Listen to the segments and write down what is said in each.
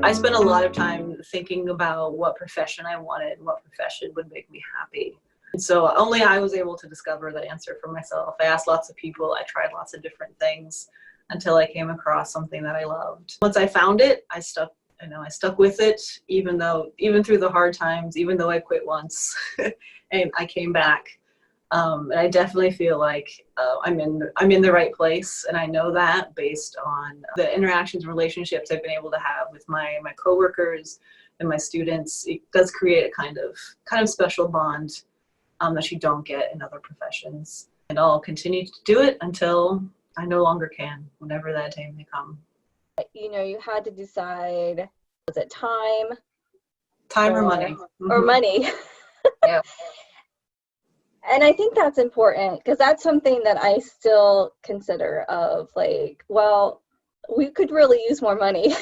I spent a lot of time thinking about what profession I wanted, what profession would make me happy. And so only I was able to discover that answer for myself. I asked lots of people, I tried lots of different things until I came across something that I loved. Once I found it, I stuck with it, even through the hard times, even though I quit once and I came back. And I definitely feel like I'm in the right place, and I know that based on the interactions, relationships I've been able to have with my coworkers and my students. It does create a kind of special bond that you don't get in other professions. And I'll continue to do it until I no longer can, whenever that day may come. You had to decide, was it time or money? Or money. Yeah. And I think that's important, because that's something that I still consider of, like, well, we could really use more money.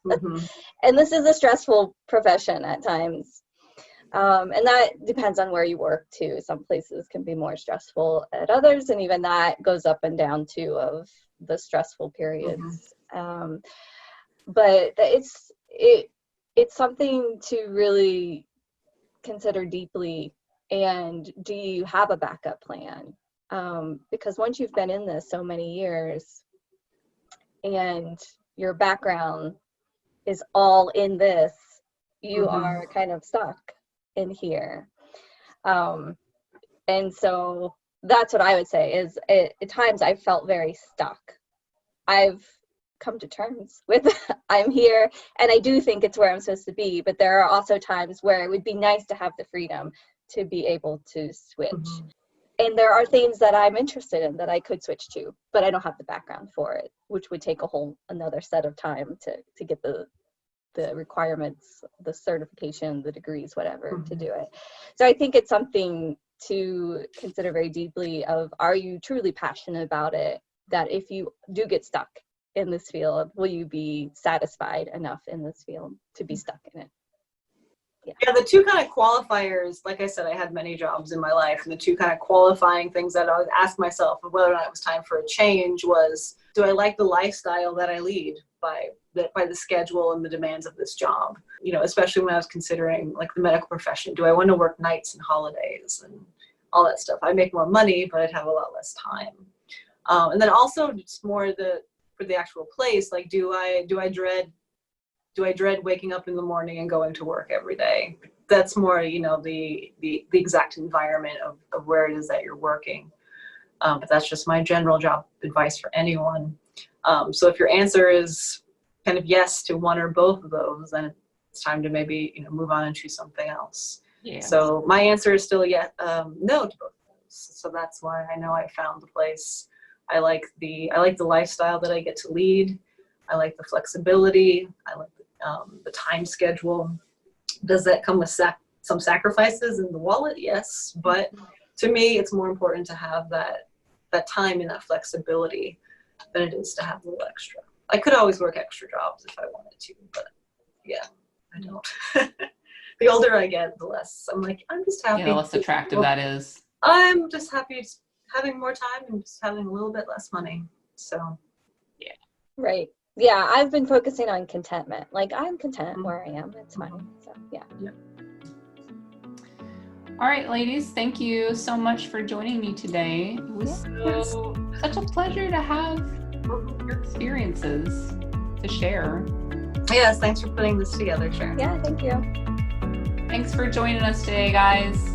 Mm-hmm. And this is a stressful profession at times. And that depends on where you work too. Some places can be more stressful at others, and even that goes up and down too of the stressful periods. Mm-hmm. But it's something to really consider deeply. And do you have a backup plan? Because once you've been in this so many years and your background is all in this, you mm-hmm. are kind of stuck in here. And so that's what I would say is at times I felt very stuck. I've come to terms with I'm here, and I do think it's where I'm supposed to be, but there are also times where it would be nice to have the freedom to be able to switch. Mm-hmm. And there are things that I'm interested in that I could switch to, but I don't have the background for it, which would take another set of time to get the requirements, the certification, the degrees, whatever, mm-hmm. to do it. So I think it's something to consider very deeply of, are you truly passionate about it? That if you do get stuck in this field, will you be satisfied enough in this field to be stuck in it? Yeah, the two kind of qualifiers, like I said, I had many jobs in my life, and the two kind of qualifying things that I would ask myself of whether or not it was time for a change was, do I like the lifestyle that I lead by the schedule and the demands of this job? Especially when I was considering like the medical profession, do I want to work nights and holidays and all that stuff? I make more money, but I'd have a lot less time. And then also just more for the actual place, like do I dread waking up in the morning and going to work every day? That's more, the exact environment of where it is that you're working. But that's just my general job advice for anyone. So if your answer is kind of yes to one or both of those, then it's time to maybe, move on and choose something else. Yeah. So my answer is still no to both of those. So that's why I know I found the place. I like the lifestyle that I get to lead. I like the flexibility. I like the time schedule. Does that come with some sacrifices in the wallet? Yes, but to me, it's more important to have that time and that flexibility than it is to have a little extra. I could always work extra jobs if I wanted to, but yeah, I don't. The older I get, the less I'm like, I'm just happy. Yeah, the less attractive that is. I'm just happy having more time and just having a little bit less money. So, yeah. Right. Yeah, I've been focusing on contentment. Like, I'm content where I am. It's fine. So, yeah. All right, ladies, thank you so much for joining me today. It was such a pleasure to have your experiences to share. Yes, thanks for putting this together, Sharon. Yeah, thank you. Thanks for joining us today, guys.